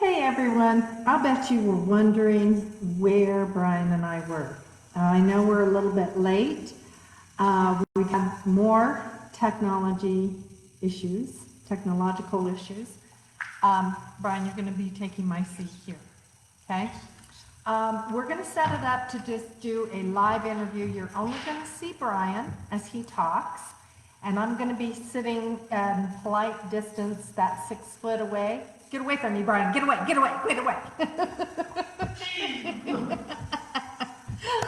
Hey everyone, I bet you were wondering where Brian and I were. I know we're a little bit late. We've had more technological issues. Brian, you're going to be taking my seat here, okay? We're going to set it up to just do a live interview. You're only going to see Brian as he talks, and I'm going to be sitting in polite distance, that 6 foot away. Get away from me, Brian. Get away, get away, get away.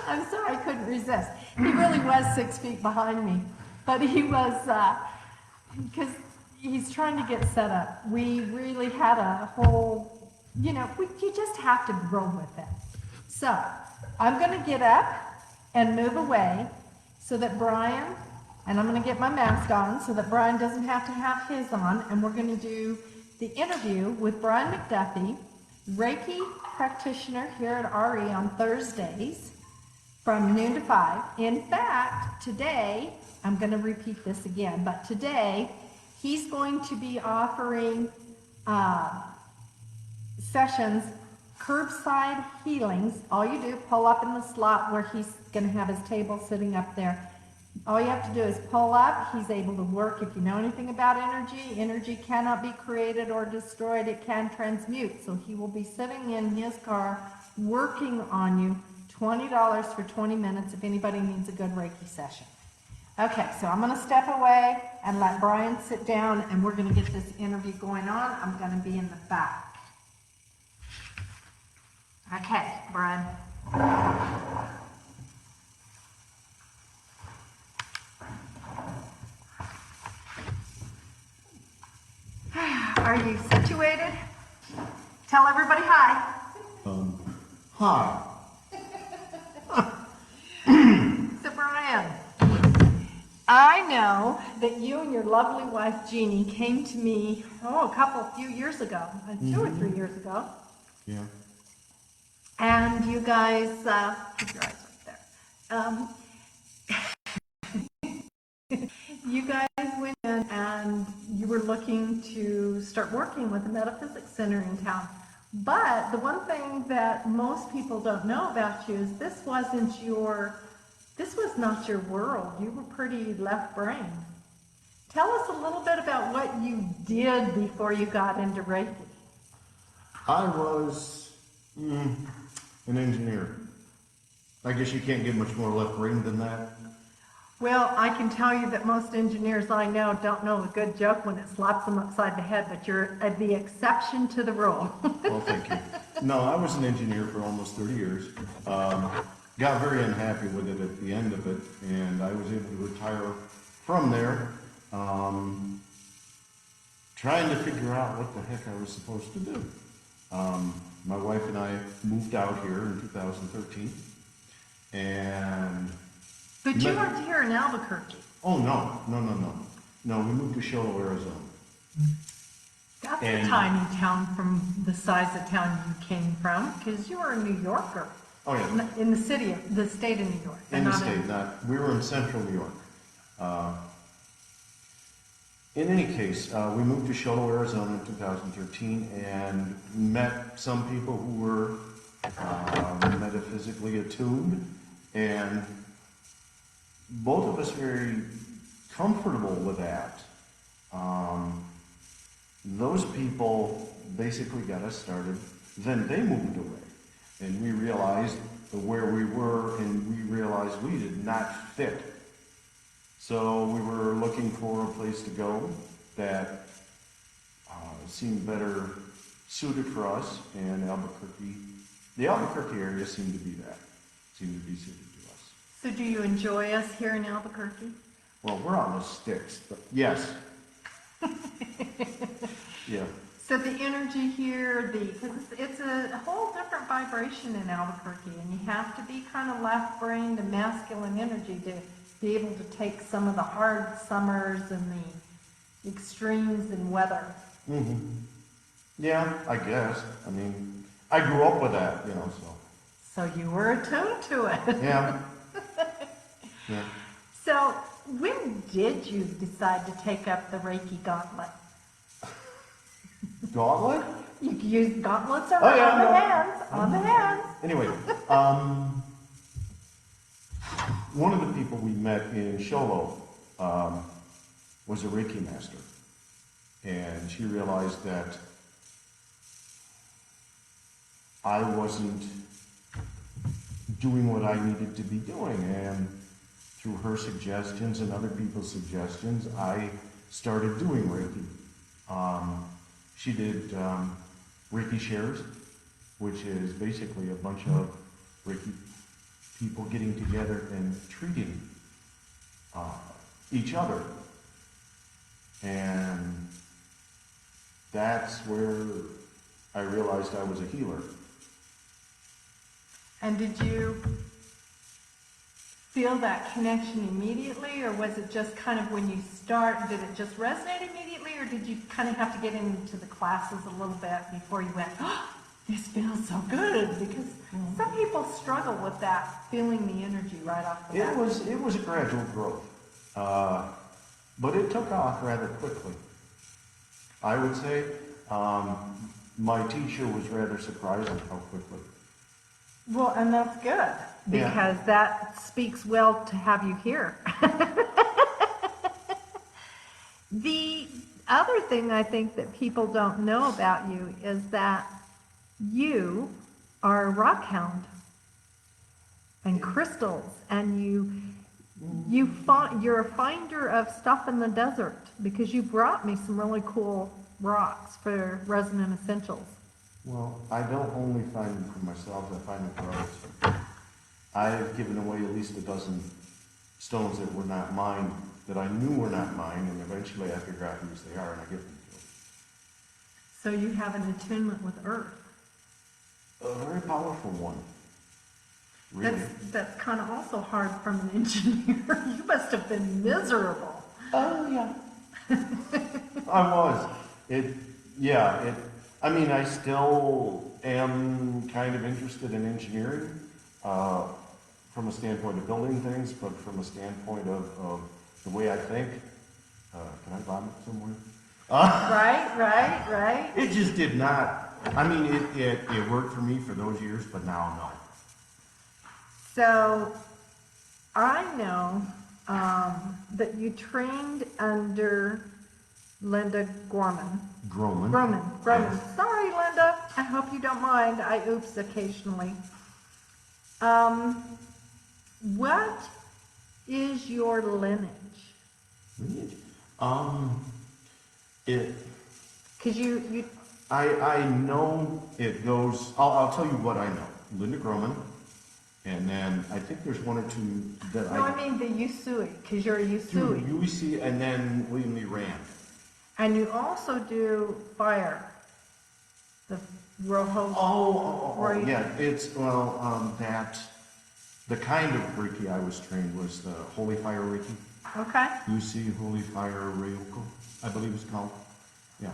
I'm sorry, I couldn't resist. He really was 6 feet behind me, but he was, because he's trying to get set up. We really had a whole, you just have to roll with it. So I'm going to get up and move away so that Brian, and I'm going to get my mask on so that Brian doesn't have to have his on, and we're going to do the interview with Brian McDuffee, Reiki practitioner here at RE on Thursdays from noon to 5. In fact, today, I'm going to repeat this again, but today he's going to be offering sessions, curbside healings. All you do, pull up in the slot where he's going to have his table sitting up there. All you have to do is pull up. He's able to work. If you know anything about energy, energy cannot be created or destroyed. It can transmute. So he will be sitting in his car working on you. $20 for 20 minutes if anybody needs a good Reiki session. Okay, so I'm going to step away and let Brian sit down, and we're going to get this interview going on. I'm going to be in the back. Okay, Brian. Are you situated? Tell everybody hi. Hi. So Brian, I know that you and your lovely wife Jeannie came to me, a few years ago, 2 or 3 years ago. Yeah. And you guys, keep your eyes right there. You guys went in and you were looking to start working with the Metaphysics Center in town. But the one thing that most people don't know about you is this was not your world. You were pretty left-brained. Tell us a little bit about what you did before you got into Reiki. I was an engineer. I guess you can't get much more left brain than that. Well, I can tell you that most engineers I know don't know a good joke when it slaps them upside the head, but you're the exception to the rule. Well, thank you. No, I was an engineer for almost 30 years. Got very unhappy with it at the end of it, and I was able to retire from there, trying to figure out what the heck I was supposed to do. My wife and I moved out here in 2013, and... But you weren't here in Albuquerque. Oh, no. No, we moved to Shoto, Arizona. That's a tiny town from the size of town you came from, because you were a New Yorker. Oh, yeah. In the state of New York. In the state, we were in central New York. In any case, we moved to Shoto, Arizona in 2013 and met some people who were metaphysically attuned, and both of us very comfortable with that. Those people basically got us started. Then they moved away, and we realized where we were, and we realized we did not fit. So we were looking for a place to go that seemed better suited for us, and the Albuquerque area seemed to be suited to us. So do you enjoy us here in Albuquerque? Well, we're on the sticks, but yes. Yeah. So the energy here, it's a whole different vibration in Albuquerque, and you have to be kind of left-brained and masculine energy to be able to take some of the hard summers and the extremes in weather. Mm-hmm. Yeah, I guess. I mean, I grew up with that, so. So you were attuned to it. Yeah. Yeah. So when did you decide to take up the Reiki gauntlet? Gauntlet? You can use gauntlets on, Oh, yeah, on the no. hands, on the hands. Anyway, one of the people we met in Sholo was a Reiki master. And she realized that I wasn't doing what I needed to be doing. And through her suggestions and other people's suggestions, I started doing Reiki. She did Reiki shares, which is basically a bunch of Reiki people getting together and treating each other. And that's where I realized I was a healer. And did you feel that connection immediately, or was it just kind of when you start, did it just resonate immediately, or did you kind of have to get into the classes a little bit before you went, oh, this feels so good? Because some people struggle with that, feeling the energy right off the bat. It was a gradual growth, but it took off rather quickly. I would say my teacher was rather surprised at how quickly. Well, and that's good, because that speaks well to have you here. The other thing I think that people don't know about you is that you are a rock hound and crystals, and you're a finder of stuff in the desert, because you brought me some really cool rocks for Resonant Essentials. Well, I don't only find them for myself, I find them for others. I've given away at least a dozen stones that were not mine, that I knew were not mine, and eventually I figure out whose they are and I give them to them. So you have an attunement with Earth. A very powerful one. Really. That's kind of also hard from an engineer. You must have been miserable. Oh, yeah. I was. I mean, I still am kind of interested in engineering from a standpoint of building things, but from a standpoint of the way I think. Can I vomit somewhere? Right. It just did not. I mean, it worked for me for those years, but now no. So I know that you trained under Linda Gorman. Groman. Yes. Sorry, Linda. I hope you don't mind. I oops occasionally. What is your lineage? Lineage? Because you I know it goes. I'll tell you what I know. Linda Groman, and then I think there's one or two that No, I mean the Usui, because you're a Usui. UEC, and then William Lee Rand. And you also do fire. The Rojo. Oh, yeah. It's the kind of Reiki I was trained was the Holy Fire Reiki. Okay. UC Holy Fire Ryoko, I believe it's called. Yeah.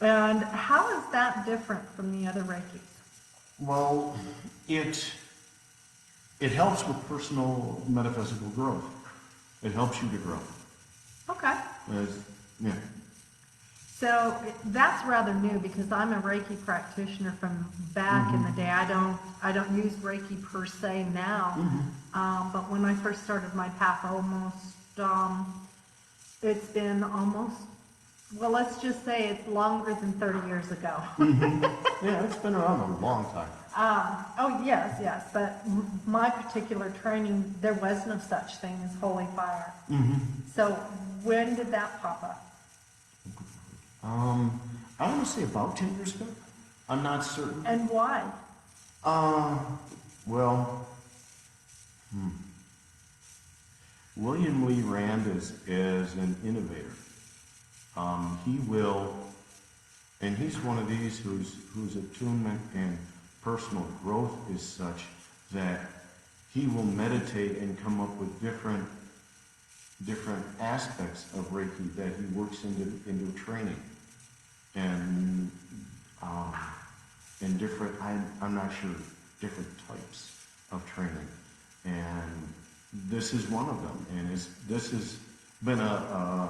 And how is that different from the other Reikis? Well, it helps with personal metaphysical growth. It helps you to grow. Okay. Yeah. So that's rather new, because I'm a Reiki practitioner from back in the day. I don't use Reiki per se now, but when I first started my path, it's been almost, well, let's just say it's longer than 30 years ago. Yeah, it's been around a long time. Oh yes, but my particular training, there was no such thing as holy fire. So when did that pop up? I want to say about 10 years ago. I'm not certain. And why? Well, William Lee Rand is an innovator. He will, and he's one of these whose attunement and personal growth is such that he will meditate and come up with different aspects of Reiki that he works into training. And different, I'm not sure, different types of training. And this is one of them. And this has been a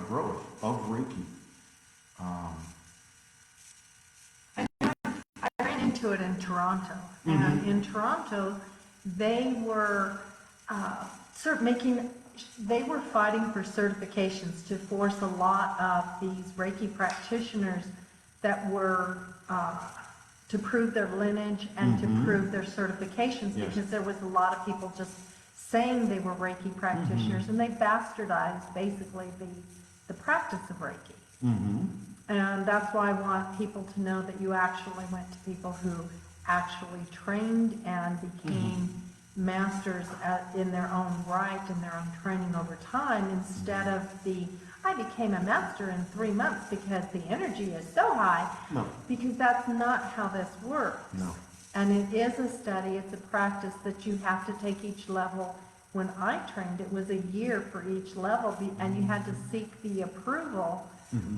growth of Reiki. into it in Toronto. And in Toronto, they were they were fighting for certifications to force a lot of these Reiki practitioners that were to prove their lineage and to prove their certifications, because there was a lot of people just saying they were Reiki practitioners, and they bastardized basically the practice of Reiki. And that's why I want people to know that you actually went to people who actually trained and became masters in their own right and their own training over time, instead of I became a master in 3 months because the energy is so high. No. Because that's not how this works. No. And it is a study, it's a practice that you have to take each level. When I trained, it was a year for each level, and you had to seek the approval.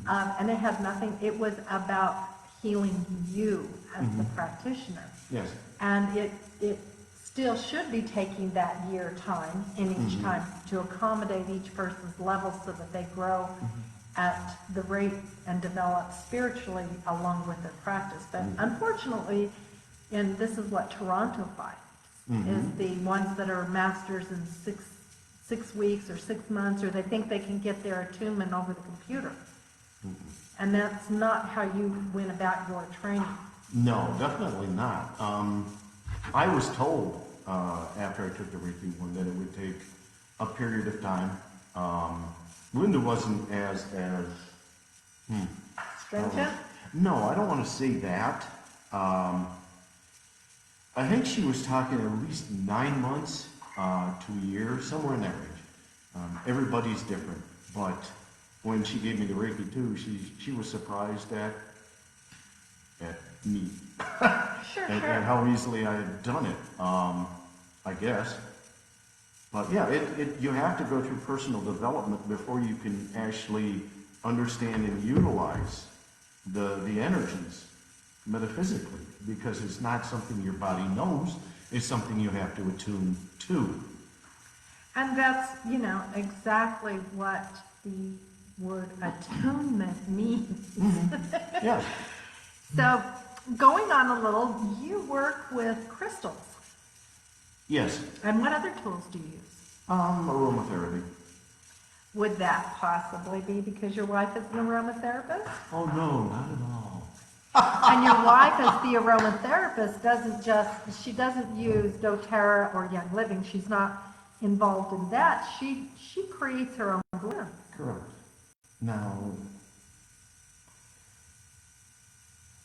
And it had nothing, it was about healing you as the practitioner. Yes. And it still should be taking that year time in each time to accommodate each person's level so that they grow at the rate and develop spiritually along with their practice. But unfortunately, and this is what Toronto finds, is the ones that are masters in six weeks or 6 months, or they think they can get their attunement over the computer. And that's not how you went about your training. No, definitely not. I was told after I took the Reiki one that it would take a period of time. Linda wasn't as Stringent? no, I don't want to say that. I think she was talking at least 9 months to a year, somewhere in that range. Everybody's different, but when she gave me the Reiki too, she was surprised at me. Sure, and how easily I had done it, I guess. But yeah, you have to go through personal development before you can actually understand and utilize the energies metaphysically, because it's not something your body knows, it's something you have to attune to. And that's, exactly what the word attunement means. Yes. So, going on a little, you work with crystals. Yes. And what other tools do you use? Aromatherapy. Would that possibly be because your wife is an aromatherapist? Oh no, not at all. And your wife, as the aromatherapist, she doesn't use doTERRA or Young Living. She's not involved in that. She creates her own blend. Correct. Now,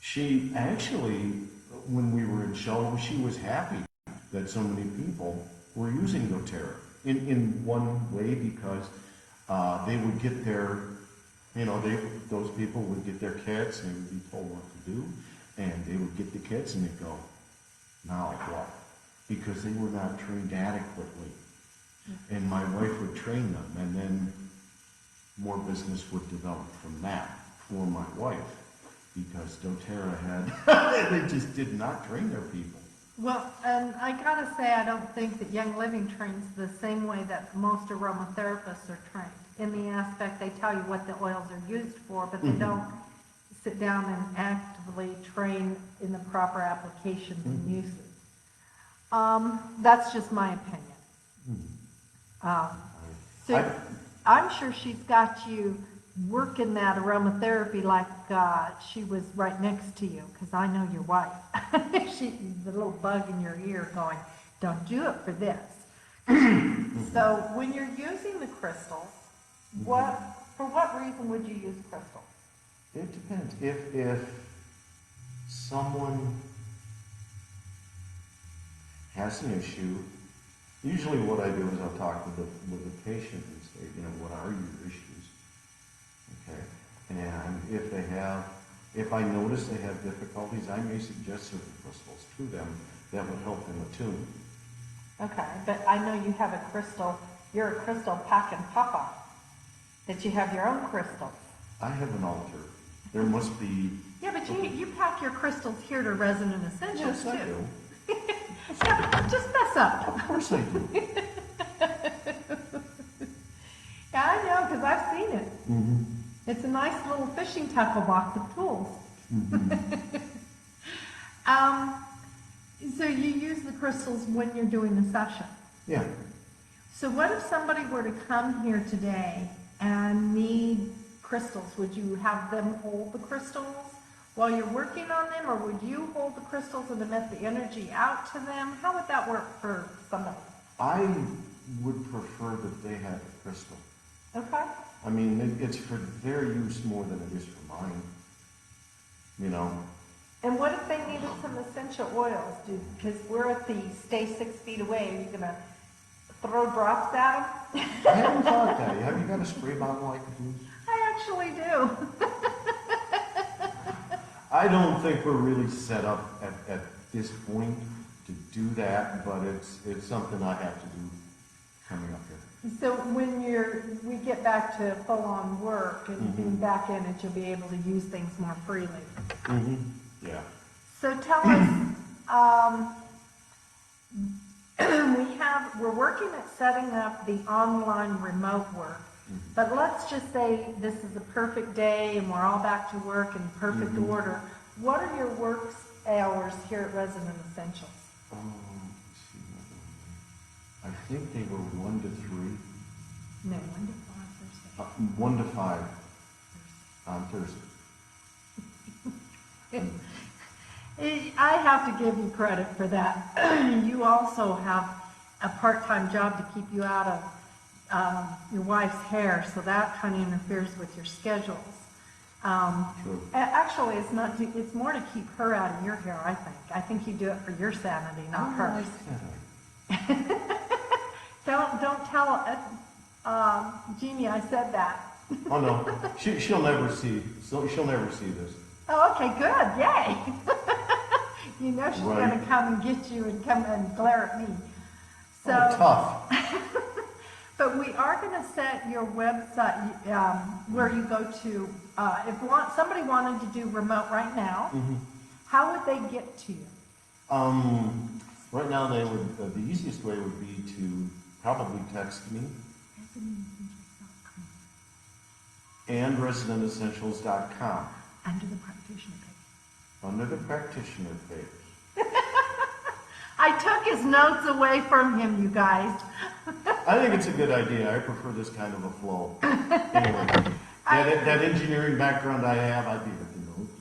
she actually, when we were in show, she was happy that so many people were using doTERRA in one way, because they would get their, those people would get their kits and they would be told what to do, and they would get the kits and they'd go, now what? Because they were not trained adequately. And my wife would train them, and then more business would develop from that for my wife, because doTERRA they just did not train their people. Well, and I gotta say, I don't think that Young Living trains the same way that most aromatherapists are trained. In the aspect, they tell you what the oils are used for, but they don't sit down and actively train in the proper applications and uses. That's just my opinion. So I'm sure she's got you working that aromatherapy like she was right next to you, because I know your wife. The little bug in your ear going, don't do it for this. So when you're using the crystals, for what reason would you use crystals? It depends. If someone has an issue, usually what I do is I'll talk with the patient and say, what are your issues? Okay. And if I notice they have difficulties, I may suggest certain crystals to them that would help them attune. Okay, but I know you have a crystal, you're a crystal pack and papa, that you have your own crystals. I have an altar. There must be... Yeah, but you pack your crystals here to Resonant Essentials, Yes, I too. do. Yeah, just mess up. Of course I do. Yeah, I know, because I've seen it. It's a nice little fishing tackle box of tools. So you use the crystals when you're doing the session. Yeah. So what if somebody were to come here today and need crystals? Would you have them hold the crystals while you're working on them, or would you hold the crystals and emit the energy out to them? How would that work for somebody? I would prefer that they have a crystal. Okay. I mean, it's for their use more than it is for mine. You know? And what if they needed some essential oils? Because we're at the stay 6 feet away. Are you going to throw drops at them? I haven't thought that. Have you got a spray bottle I could use? I actually do. I don't think we're really set up at this point to do that, but it's something I have to do coming up here. So when we get back to full-on work and being back in it, you'll be able to use things more freely. Mm-hmm. Yeah. So tell us, we're working at setting up the online remote work, but let's just say this is a perfect day and we're all back to work in perfect order. What are your work hours here at Resident Essentials? Let's see. I think they were 1 to 3. No, 1 to 5 Thursday. 1 to 5 on Thursday. I have to give you credit for that. You also have a part-time job to keep you out of your wife's hair, so that kind of interferes with your schedules. True. Actually, it's more to keep her out of your hair, I think. I think you do it for your sanity, not hers. Don't tell Jeannie I said that. Oh no, she'll never see. She'll never see this. Oh, okay, good, yay. You know she's Right. gonna come and get you and come and glare at me. So, Tough. but we are gonna set your website, where you go to, if somebody wanted to do remote right now, how would they get to you? Right now they would, the easiest way would be to probably text me and residentessentials.com. Under the practitioner page. Under the practitioner page. I took his notes away from him, you guys. I think it's a good idea. I prefer this kind of a flow. Anyway, that engineering background I have, I'd be with the notes.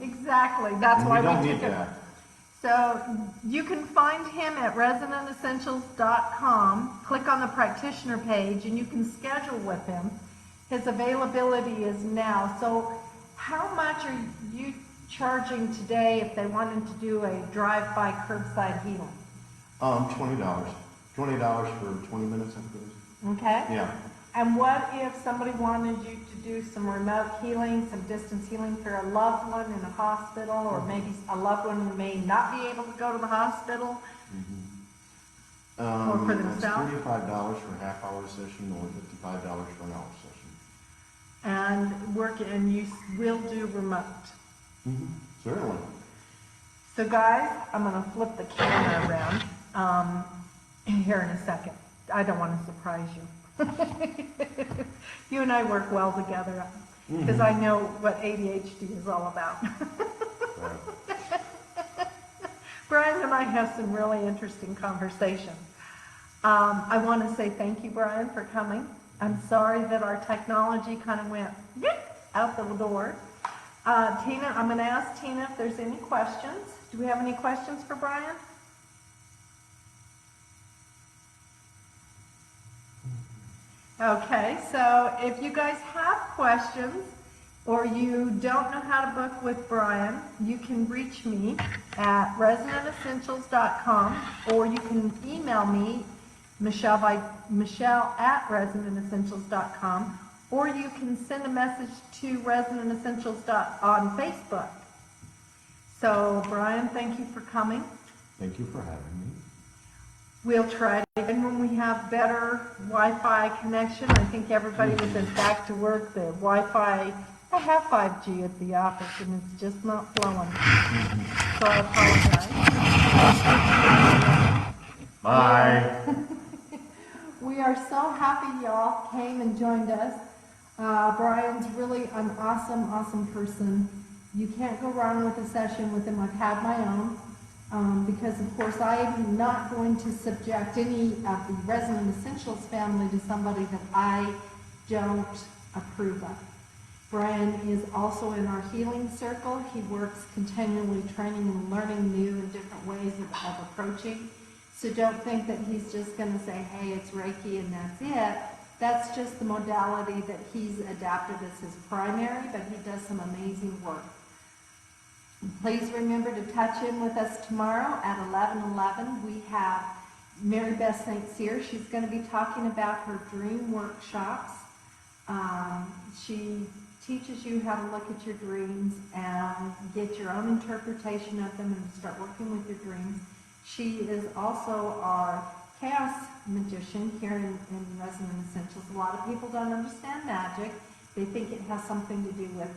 Exactly, that's And why we don't we need took it. that. So you can find him at residentessentials.com. Click on the practitioner page and you can schedule with him. His availability is now. So how much are you charging today if they wanted to do a drive-by curbside healing? $20. $20 for 20 minutes, I suppose. Okay. Yeah. And what if somebody wanted you to do some remote healing, some distance healing for a loved one in a hospital, or maybe a loved one who may not be able to go to the hospital? Or for That's themselves? $35 for a half-hour session or $55 for an hour session. And you will do remote. Certainly. So guys, I'm going to flip the camera around here in a second. I don't want to surprise you. You and I work well together because I know what ADHD is all about. Right. Brian and I have some really interesting conversations. I want to say thank you, Brian, for coming. I'm sorry that our technology kind of went out the door. Tina, I'm going to ask Tina if there's any questions. Do we have any questions for Brian? Okay, so if you guys have questions or you don't know how to book with Brian, you can reach me at residentessentials.com or you can email me, Michelle at residentessentials.com, or you can send a message to Resident Essentials on Facebook. So, Brian, thank you for coming. Thank you for having me. We'll try it again when we have better Wi-Fi connection. I think everybody was back to work. The Wi-Fi, I have 5G at the office and it's just not flowing. So I apologize. Bye. We are so happy y'all came and joined us. Brian's really an awesome person. You can't go wrong with a session with him. I've had my own. Because of course I am not going to subject any of the Resident Essentials family to somebody that I don't approve of. Brian is also in our healing circle. He works continually training and learning new and different ways of approaching. So don't think that he's just going to say, hey, it's Reiki and that's it. That's just the modality that he's adapted as his primary, but he does some amazing work. Please remember to touch in with us tomorrow at 11:11. We have Mary Beth St. Cyr. She's going to be talking about her dream workshops. She teaches you how to look at your dreams and get your own interpretation of them and start working with your dreams. She is also our chaos magician here in Resident Essentials. A lot of people don't understand magic. They think it has something to do with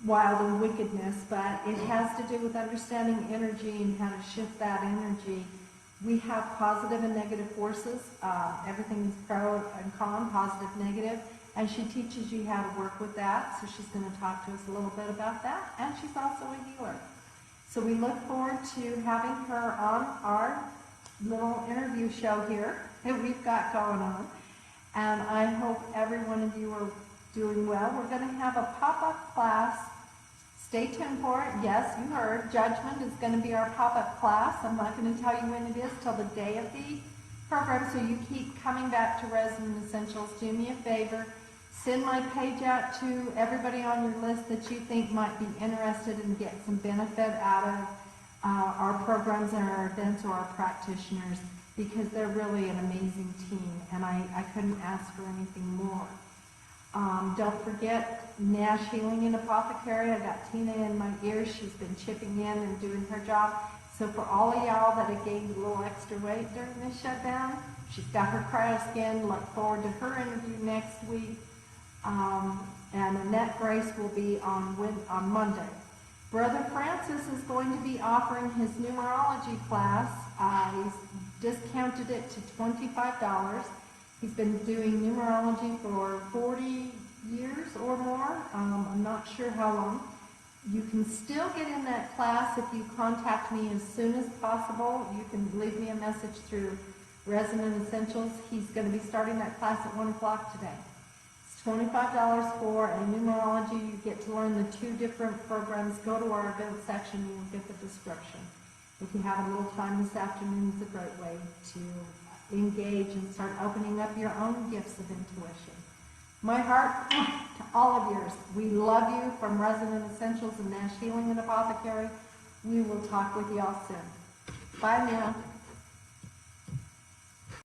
wild and wickedness, but it has to do with understanding energy and how to shift that energy. We have positive and negative forces. Everything is pro and con, positive, negative, and she teaches you how to work with that. So she's going to talk to us a little bit about that, and she's also a healer. So we look forward to having her on our little interview show here that we've got going on, and I hope every one of you are doing well. We're going to have a pop-up class. Stay tuned for it. Yes, you heard. Judgment is going to be our pop-up class. I'm not going to tell you when it is till the day of the program, so you keep coming back to Resident Essentials. Do me a favor. Send my page out to everybody on your list that you think might be interested and get some benefit out of our programs and our events or our practitioners, because they're really an amazing team, and I couldn't ask for anything more. Don't forget Nash Healing and Apothecary. I got Tina in my ears. She's been chipping in and doing her job. So for all of y'all that have gained a little extra weight during this shutdown, she's got her cryoskin. Look forward to her interview next week. And Annette Grace will be on Monday. Brother Francis is going to be offering his numerology class. He's discounted it to $25. He's been doing numerology for 40 years or more. I'm not sure how long. You can still get in that class if you contact me as soon as possible. You can leave me a message through Resident Essentials. He's going to be starting that class at 1 o'clock today. It's $25 for a numerology. You get to learn the 2 different programs. Go to our event section and you'll get the description. If you have a little time this afternoon, it's a great way to engage and start opening up your own gifts of intuition. My heart to all of yours. We love you from Resident Essentials and Nash Healing and Apothecary. We will talk with you all soon. Bye now.